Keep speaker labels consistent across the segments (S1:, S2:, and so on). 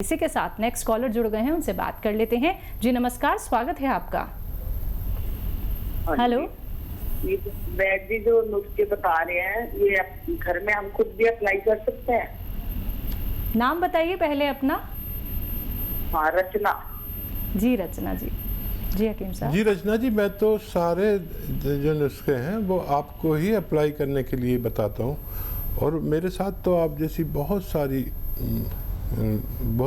S1: इसी के साथ नेक्स्ट कॉलर जुड़ गए हैं, उनसे बात कर लेते हैं। जी नमस्कार, स्वागत है आपका। हेलो
S2: वैद्य जी जो नुस्खे बता रहे हैं ये घर में हम खुद भी अप्लाई कर सकते हैं?
S1: नाम बताइए पहले अपना।
S2: हाँ, रचना।
S1: जी रचना जी। जी हकीम साहब।
S3: जी रचना जी, मैं तो सारे जो नुस्खे हैं वो आपको ही अप्लाई करने के लिए बताता हूँ, और मेरे साथ तो आप जैसी बहुत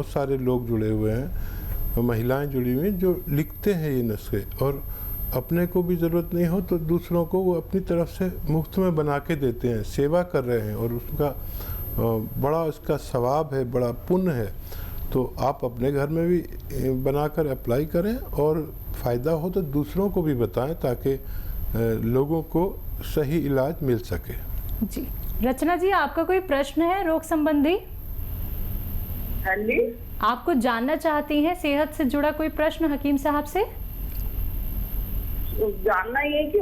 S3: सारे लोग जुड़े हुए हैं, और महिलाएं जुड़ी हुई हैं जो लिखते हैं ये नुस्खे, और अपने को भी ज़रूरत नहीं हो तो दूसरों को वो अपनी तरफ से मुफ्त में बना के देते हैं, सेवा कर रहे हैं, और उसका बड़ा उसका सवाब है, बड़ा पुण्य है। तो आप अपने घर में भी बनाकर अप्लाई करें, और फ़ायदा हो तो दूसरों को भी बताएं ताकि लोगों को सही इलाज मिल सके।
S1: जी रचना जी, आपका कोई प्रश्न है रोग संबंधी?
S2: हाँ जी।
S1: आप कुछ जानना चाहती हैं सेहत से जुड़ा कोई प्रश्न हकीम साहब से?
S2: जानना ये कि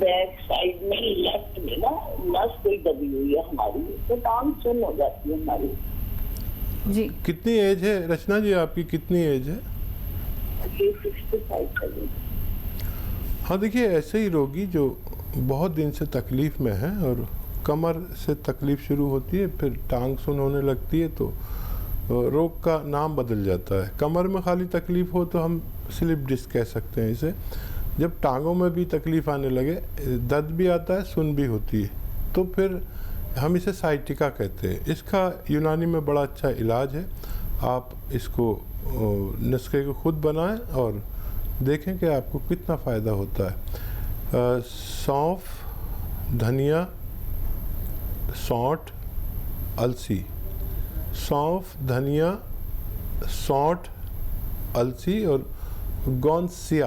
S2: बैक साइड में लेफ्ट में ना नस कोई दबी हुई है हमारी, तो टांग सुन हो जाती है हमारी।
S1: जी
S3: कितनी एज है रचना जी, आपकी कितनी एज है?
S2: 65
S3: हाँ देखिए, ऐसे ही रोगी जो बहुत दिन से तकलीफ़ में हैं और कमर से तकलीफ़ शुरू होती है, फिर टांग सुन होने लगती है, तो रोग का नाम बदल जाता है। कमर में खाली तकलीफ़ हो तो हम स्लिप डिस्क कह सकते हैं इसे। जब टांगों में भी तकलीफ़ आने लगे, दर्द भी आता है, सुन भी होती है, तो फिर हम इसे साइटिका कहते हैं। इसका यूनानी में बड़ा अच्छा इलाज है। आप इसको नुस्खे को खुद बनाएं और देखें कि आपको कितना फ़ायदा होता है। सौंफ, धनिया, सौंठ, अलसी। सौंफ, धनिया, सौंठ, अलसी और गोंदसिया,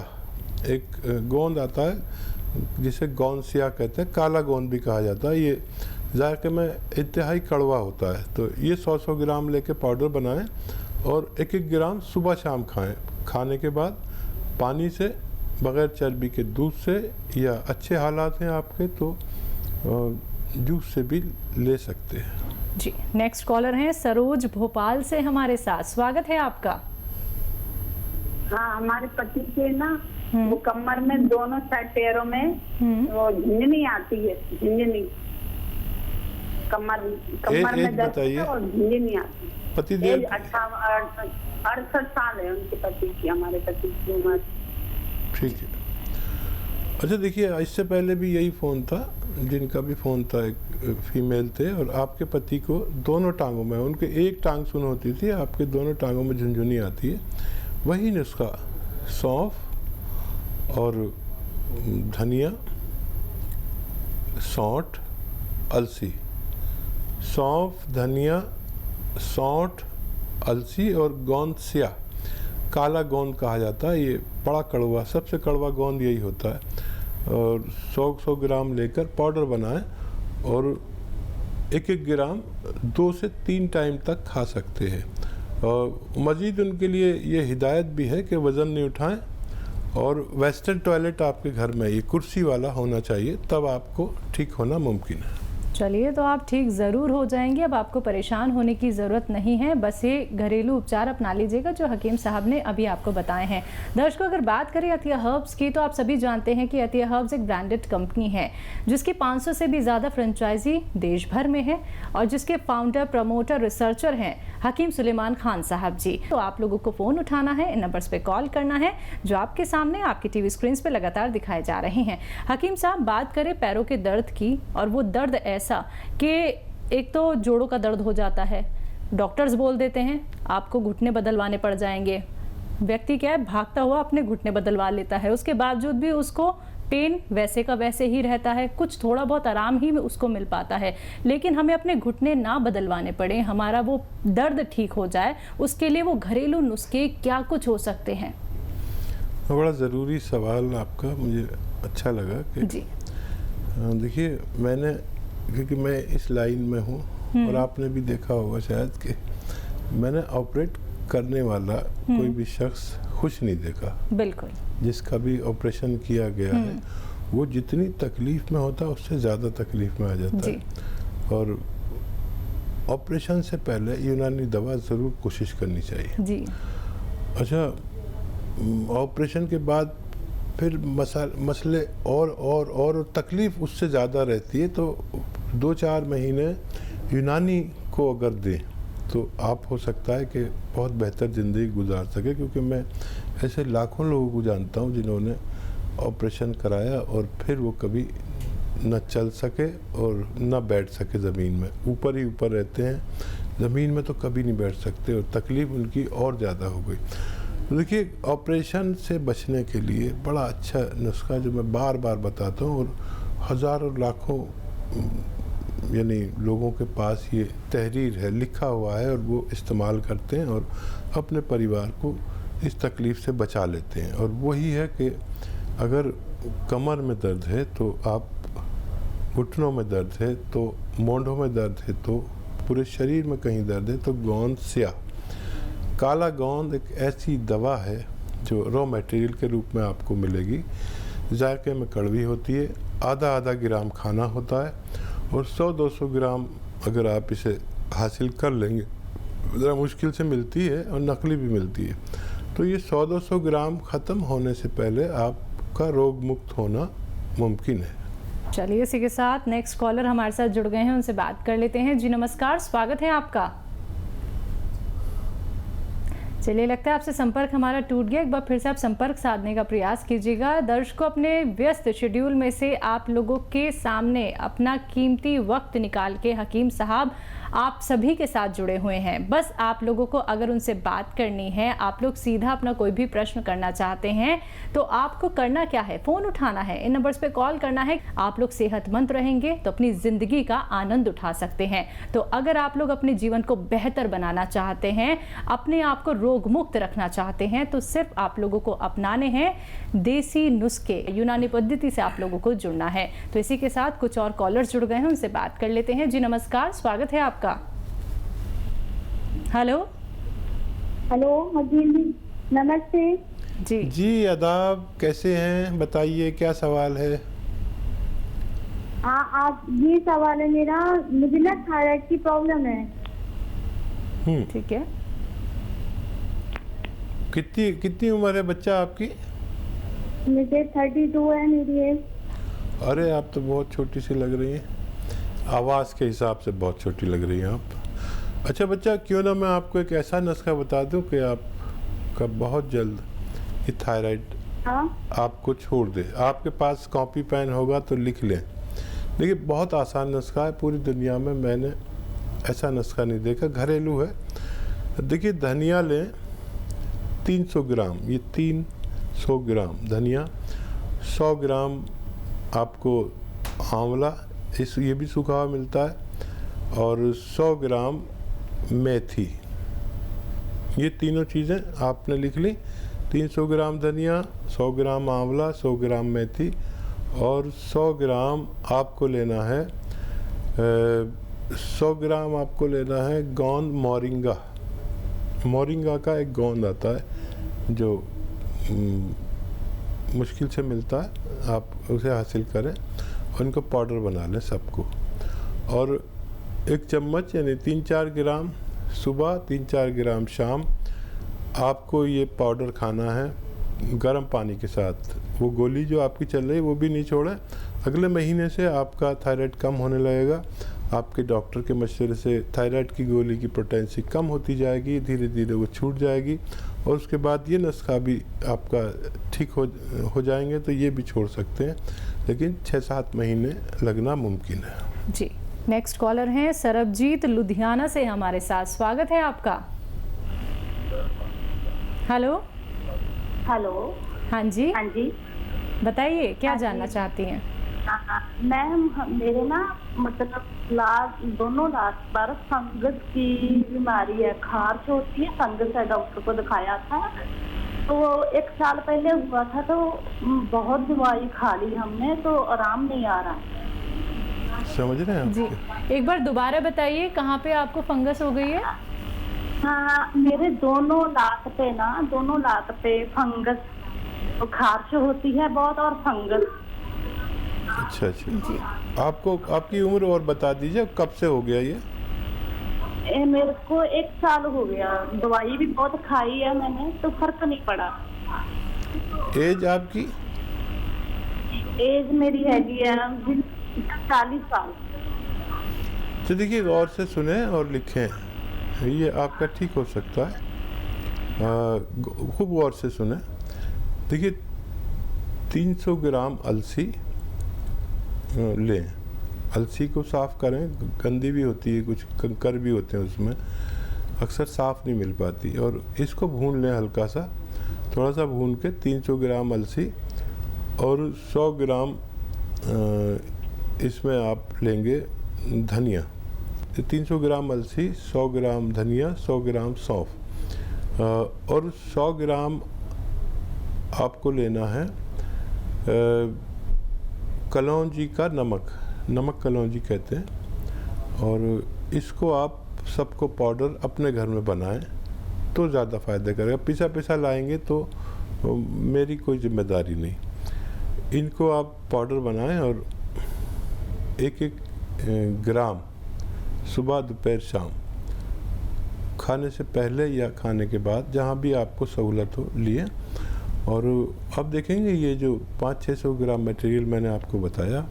S3: एक गोंद आता है जिसे गोंदसिया कहते हैं, काला गोंद भी कहा जाता है। ये जायके में इंतहाई कड़वा होता है। तो ये 100-100 ग्राम लेके पाउडर बनाएं और 1-1 ग्राम सुबह शाम खाएं। खाने के बाद पानी से, बग़ैर चर्बी के दूध से, या अच्छे हालात हैं आपके तो जूस से भी ले सकते हैं।
S1: जी नेक्स्ट कॉलर हैं सरोज भोपाल से हमारे साथ, स्वागत है आपका।
S2: हाँ, हमारे पति के ना वो कमर में दोनों साइड पैरों में वो झिंझनी आती है, झिंझनी कमर में दर्द है और झिंझनी आती है।
S3: पति देव
S2: 68 साल है उनके पति की, हमारे पति की उम्र।
S3: ठीक है। अच्छा देखिए, इससे पहले भी यही फ़ोन था, जिनका भी फ़ोन था एक फीमेल थे, और आपके पति को दोनों टांगों में, उनके एक टांग सुन होती थी, आपके दोनों टांगों में झुनझुनी आती है। वही नुस्खा सौंफ और धनिया, सौंठ, अलसी। सौंफ, धनिया, सौंठ, अलसी और गोंदसिया, काला गोंद कहा जाता है। ये बड़ा कड़वा, सबसे कड़वा गोंद यही होता है। और 100-100 ग्राम लेकर पाउडर बनाएं और 1-1 ग्राम 2 से 3 टाइम तक खा सकते हैं। और मज़ीद उनके लिए ये हिदायत भी है कि वज़न नहीं उठाएं, और वेस्टर्न टॉयलेट आपके घर में ये कुर्सी वाला होना चाहिए, तब आपको ठीक होना मुमकिन है।
S1: चलिए, तो आप ठीक ज़रूर हो जाएंगे। अब आपको परेशान होने की ज़रूरत नहीं है, बस ये घरेलू उपचार अपना लीजिएगा जो हकीम साहब ने अभी आपको बताए हैं। दर्शकों, अगर बात करें अतिया हर्ब्स की, तो आप सभी जानते हैं कि अतिया हर्ब्स एक ब्रांडेड कंपनी है जिसकी 500 से भी ज़्यादा फ्रेंचाइजी देश भर में है, और जिसके फाउंडर, प्रमोटर, रिसर्चर हैं हकीम सुलेमान खान साहब जी। तो आप लोगों को फ़ोन उठाना है, इन नंबर्स पे कॉल करना है जो आपके सामने आपकी टीवी स्क्रीन पे लगातार दिखाए जा रहे हैं। हकीम साहब, बात करें पैरों के दर्द की, और वो दर्द ऐसा कि एक तो जोड़ों का दर्द हो जाता है, डॉक्टर्स बोल देते हैं आपको घुटने बदलवाने पड़ जाएंगे। व्यक्ति क्या है, भागता हुआ अपने घुटने बदलवा लेता है, उसके बावजूद भी उसको पेन वैसे का वैसे ही रहता है, कुछ थोड़ा बहुत आराम ही उसको मिल पाता है। लेकिन हमें अपने घुटने ना बदलवाने पड़े, हमारा वो दर्द ठीक हो जाए, उसके लिए वो घरेलू नुस्खे क्या कुछ हो सकते हैं?
S3: बड़ा ज़रूरी सवाल आपका, मुझे अच्छा लगा कि
S1: जी।
S3: देखिए, मैंने, क्योंकि मैं इस लाइन में हूँ, और आपने भी देखा होगा शायद कि मैंने ऑपरेट करने वाला कोई भी शख्स खुश नहीं देखा।
S1: बिल्कुल।
S3: जिसका भी ऑपरेशन किया गया है, वो जितनी तकलीफ़ में होता है उससे ज़्यादा तकलीफ़ में आ जाता है। और ऑपरेशन से पहले यूनानी दवा ज़रूर कोशिश करनी चाहिए
S1: जी।
S3: अच्छा, ऑपरेशन के बाद फिर मसले और तकलीफ़ उससे ज़्यादा रहती है, तो 2-4 महीने यूनानी को अगर दें तो आप हो सकता है कि बहुत बेहतर ज़िंदगी गुजार सके, क्योंकि मैं ऐसे लाखों लोगों को जानता हूँ जिन्होंने ऑपरेशन कराया और फिर वो कभी न चल सके और न बैठ सके, ज़मीन में ऊपर ही ऊपर रहते हैं, ज़मीन में तो कभी नहीं बैठ सकते और तकलीफ़ उनकी और ज़्यादा हो गई। तो देखिए, ऑपरेशन से बचने के लिए बड़ा अच्छा नुस्खा जो मैं बार बार बताता हूँ और हज़ारों लाखों यानी लोगों के पास ये तहरीर है, लिखा हुआ है और वो इस्तेमाल करते हैं और अपने परिवार को इस तकलीफ़ से बचा लेते हैं। और वही है कि अगर कमर में दर्द है तो आप, घुटनों में दर्द है तो, मोंढों में दर्द है तो, पूरे शरीर में कहीं दर्द है तो गोंद स्याह, काला गोंद एक ऐसी दवा है जो रॉ मटेरियल के रूप में आपको मिलेगी। जायके में कड़वी होती है, आधा ग्राम खाना होता है और 100-200 ग्राम अगर आप इसे हासिल कर लेंगे, ज़रा मुश्किल से मिलती है और नकली भी मिलती है, तो ये 100-200 ग्राम ख़त्म होने से पहले आपका रोग मुक्त होना मुमकिन है।
S1: चलिए, इसी के साथ नेक्स्ट कॉलर हमारे साथ जुड़ गए हैं, उनसे बात कर लेते हैं। जी नमस्कार, स्वागत है आपका। चलिए, लगता है आपसे संपर्क हमारा टूट गया, एक बार फिर से आप संपर्क साधने का प्रयास कीजिएगा। दर्शकों, अपने व्यस्त शेड्यूल में से आप लोगों के सामने अपना कीमती वक्त निकाल के हकीम साहब आप सभी के साथ जुड़े हुए हैं। बस आप लोगों को अगर उनसे बात करनी है, आप लोग सीधा अपना कोई भी प्रश्न करना चाहते हैं, तो आपको करना क्या है, फ़ोन उठाना है, इन नंबर्स पे कॉल करना है। आप लोग सेहतमंद रहेंगे तो अपनी ज़िंदगी का आनंद उठा सकते हैं। तो अगर आप लोग अपने जीवन को बेहतर बनाना चाहते हैं, अपने आप को रोग मुक्त रखना चाहते हैं, तो सिर्फ आप लोगों को अपनाने हैं देसी नुस्खे, यूनानी पद्धति से आप लोगों को जुड़ना है। तो इसी के साथ कुछ और कॉलर्स जुड़ गए हैं, उनसे बात कर लेते हैं। जी नमस्कार, स्वागत है आपका। हेलो
S2: जी नमस्ते
S3: जी आदाब, कैसे हैं, बताइए क्या सवाल है।
S2: हाँ, आप, ये सवाल है मेरा, मुझे ना थायराइड की प्रॉब्लम है।
S1: ठीक है।
S3: कितनी उम्र है बच्चा आपकी?
S2: मुझे 32 है मेरी एज।
S3: अरे, आप तो बहुत छोटी सी लग रही हैं, आवाज़ के हिसाब से बहुत छोटी लग रही हैं आप। अच्छा बच्चा, क्यों ना मैं आपको एक ऐसा नुस्खा बता दूं कि आपका बहुत जल्द ये थायराइड आपको छोड़ दे। आपके पास कॉपी पेन होगा तो लिख लें। देखिए, बहुत आसान नुस्खा है, पूरी दुनिया में मैंने ऐसा नुस्खा नहीं देखा, घरेलू है। देखिए, धनिया लें 300 ग्राम, ये 300 ग्राम धनिया, 100 ग्राम आपको आंवला, ये भी सूखा हुआ मिलता है, और 100 ग्राम मेथी। ये तीनों चीज़ें आपने लिख ली। 300 ग्राम धनिया, 100 ग्राम आंवला, 100 ग्राम मेथी और 100 ग्राम आपको लेना है 100 ग्राम आपको लेना है गोंद मोरिंगा। मोरिंगा का एक गोंद आता है जो मुश्किल से मिलता है, आप उसे हासिल करें और उनको पाउडर बना लें सबको। और 1 चम्मच यानी 3-4 ग्राम सुबह, 3-4 ग्राम शाम आपको ये पाउडर खाना है गर्म पानी के साथ। वो गोली जो आपकी चल रही है वो भी नहीं छोड़ें। अगले महीने से आपका थायराइड कम होने लगेगा। आपके डॉक्टर के मशवरे से थायराइड की गोली की पोटेंसी कम होती जाएगी, धीरे धीरे वो छूट जाएगी और उसके बाद ये नुस्खा भी आपका ठीक हो जाएंगे तो ये भी छोड़ सकते हैं, लेकिन 6-7 महीने लगना मुमकिन है।
S1: जी, नेक्स्ट कॉलर हैं सरबजीत लुधियाना से हमारे साथ, स्वागत है आपका। Hello
S2: hello.
S1: हाँ जी,
S2: हाँ जी,
S1: बताइए क्या जानना चाहती हैं।
S2: मैम, मेरे ना मतलब दोनों लास्ट बार फंगस की बीमारी है, खारिश होती है, फंगस है, डॉक्टर को दिखाया था तो 1 साल पहले हुआ था, तो बहुत दवाई खा ली हमने तो आराम नहीं आ रहा।
S3: समझ रहे हैं
S1: जी, एक बार दोबारा बताइए कहाँ पे आपको फंगस हो गई है।
S2: हाँ, मेरे दोनों लात पे फंगस, खारिश होती है बहुत और फंगस।
S3: अच्छा जी। आपको आपकी उम्र और बता दीजिए, कब से हो गया ये?
S4: मेरे को 1 साल हो गया, दवाई भी बहुत खाई है मैंने, तो फर्क नहीं पड़ा।
S3: एज आपकी?
S4: एज मेरी हैगी है 40 साल।
S3: तो देखिए, गौर से सुने और लिखें, ये आपका ठीक हो सकता है। खूब गौर से सुने। देखिए, 300 ग्राम अलसी लें। अलसी को साफ़ करें, गंदी भी होती है, कुछ कंकर भी होते हैं उसमें, अक्सर साफ़ नहीं मिल पाती। और इसको भून लें हल्का सा, थोड़ा सा भून के 300 ग्राम अलसी और 100 ग्राम इसमें आप लेंगे धनिया। 300 ग्राम अलसी, 100 ग्राम धनिया, 100 ग्राम सौंफ और 100 ग्राम आपको लेना है कलौंजी का नमक कलौंजी कहते हैं। और इसको आप सबको पाउडर अपने घर में बनाएं तो ज़्यादा फ़ायदा करेगा। पिसा लाएंगे तो मेरी कोई जिम्मेदारी नहीं। इनको आप पाउडर बनाएं और एक ग्राम सुबह, दोपहर, शाम, खाने से पहले या खाने के बाद, जहाँ भी आपको सहूलत हो, लिए। और अब देखेंगे ये जो 500-600 ग्राम मटेरियल मैंने आपको बताया,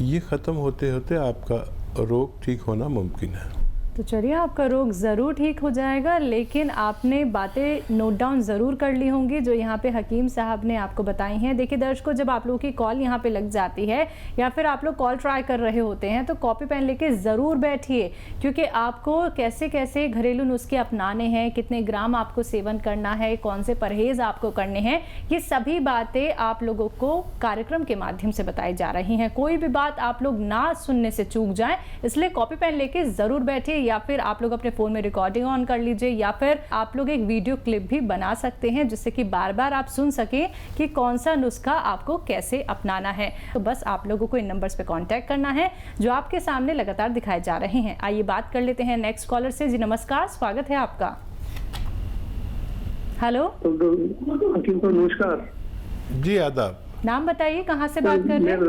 S3: ये ख़त्म होते होते आपका रोग ठीक होना मुमकिन है।
S1: तो चलिए, आपका रोग ज़रूर ठीक हो जाएगा, लेकिन आपने बातें नोट डाउन ज़रूर कर ली होंगी जो यहाँ पे हकीम साहब ने आपको बताई हैं। देखिए दर्शकों, जब आप लोगों की कॉल यहाँ पे लग जाती है या फिर आप लोग कॉल ट्राई कर रहे होते हैं तो कॉपी पेन लेके ज़रूर बैठिए, क्योंकि आपको कैसे कैसे घरेलू नुस्खे अपनाने हैं, कितने ग्राम आपको सेवन करना है, कौन से परहेज़ आपको करने हैं, ये सभी बातें आप लोगों को कार्यक्रम के माध्यम से बताई जा रही हैं। कोई भी बात आप लोग ना सुनने से चूक जाएं, इसलिए कॉपी पेन लेके ज़रूर बैठिए, या फिर आप लोग अपने फ़ोन में रिकॉर्डिंग ऑन कर लीजिए, या फिर आप लोग एक वीडियो क्लिप भी बना सकते हैं जिससे कि बार बार आप सुन सकें कि कौन सा नुस्खा आपको कैसे अपनाना है। तो बस आप लोगों को इन नंबर्स पे कांटेक्ट करना है जो आपके सामने लगातार दिखाए जा रहे हैं। आइए बात कर लेते हैं नेक्स्ट कॉलर से। जी नमस्कार, स्वागत है आपका। हेलो,
S5: नमस्कार
S3: जी, आदाब।
S1: नाम बताइए, कहाँ से बात कर रहे हैं?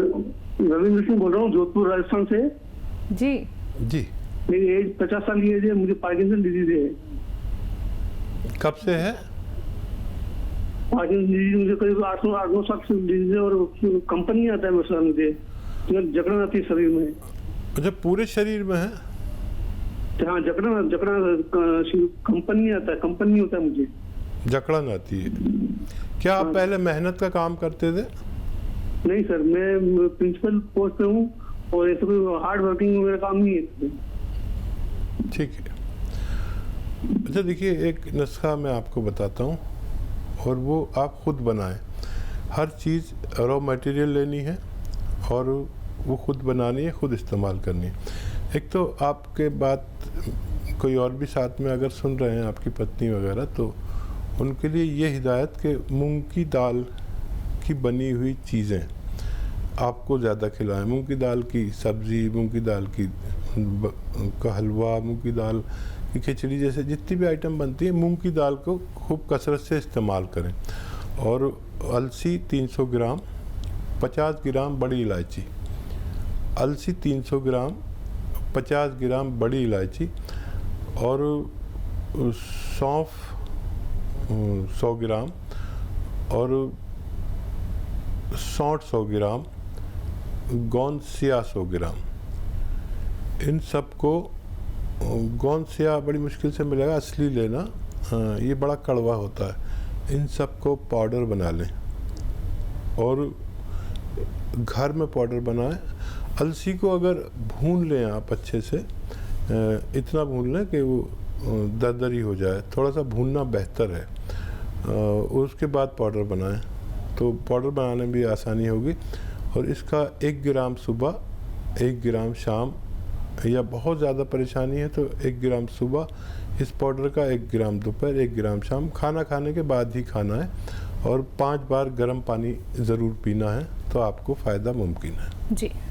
S5: रविंद्र सिंह बोल रहा हूँ, जोधपुर, राजस्थान से।
S1: जी
S3: जी,
S5: मेरी एज 50 साल की एज है, मुझे पार्किंसन डिजीज है।
S3: कब से है?
S5: पार्किंसन डिजीज मुझे करीब 8-9 साल से डिजीज है, और कंपनी आता है मसला, मुझे जकड़न आती है शरीर में।
S3: अच्छा, पूरे शरीर में है?
S5: हाँ, जकड़न कंपनी आता है, कंपनी होता है मुझे।
S3: जकड़न आती है। क्या आप पहले मेहनत का काम करते थे?
S5: नहीं सर, मैं प्रिंसिपल पोस्ट पे हूँ और ऐसे कोई हार्ड वर्किंग मेरा काम नहीं है।
S3: ठीक है। अच्छा देखिए, एक नुस्खा मैं आपको बताता हूँ और वो आप खुद बनाएं। हर चीज़ रॉ मटेरियल लेनी है और वो खुद बनानी है, खुद इस्तेमाल करनी है। एक तो आपके बात कोई और भी साथ में अगर सुन रहे हैं, आपकी पत्नी वगैरह, तो उनके लिए ये हिदायत कि मूंग की दाल की बनी हुई चीज़ें आपको ज़्यादा खिलाएं। मूंग की दाल की सब्ज़ी, मूंग की दाल का हलवा, मूंग की दाल की खिचड़ी, जैसे जितनी भी आइटम बनती है, मूंग की दाल को खूब कसरत से इस्तेमाल करें। और अलसी 300 ग्राम, 50 ग्राम बड़ी इलायची। अलसी 300 ग्राम, 50 ग्राम बड़ी इलायची और सौंफ 100 ग्राम और सौंठ 100 ग्राम, गोंद सिया 100 ग्राम। इन सब को, गोंद सिया बड़ी मुश्किल से मिलेगा, असली लेना, ये बड़ा कड़वा होता है। इन सब को पाउडर बना लें और घर में पाउडर बनाएं। अलसी को अगर भून लें आप अच्छे से, इतना भून लें कि वो दरदरी हो जाए, थोड़ा सा भूनना बेहतर है। उसके बाद पाउडर बनाएं तो पाउडर बनाने में भी आसानी होगी। और इसका 1 ग्राम सुबह, 1 ग्राम शाम, या बहुत ज़्यादा परेशानी है तो 1 ग्राम सुबह इस पाउडर का, 1 ग्राम दोपहर, 1 ग्राम शाम, खाना खाने के बाद ही खाना है। और 5 बार गर्म पानी ज़रूर पीना है, तो आपको फ़ायदा मुमकिन है।
S1: जी।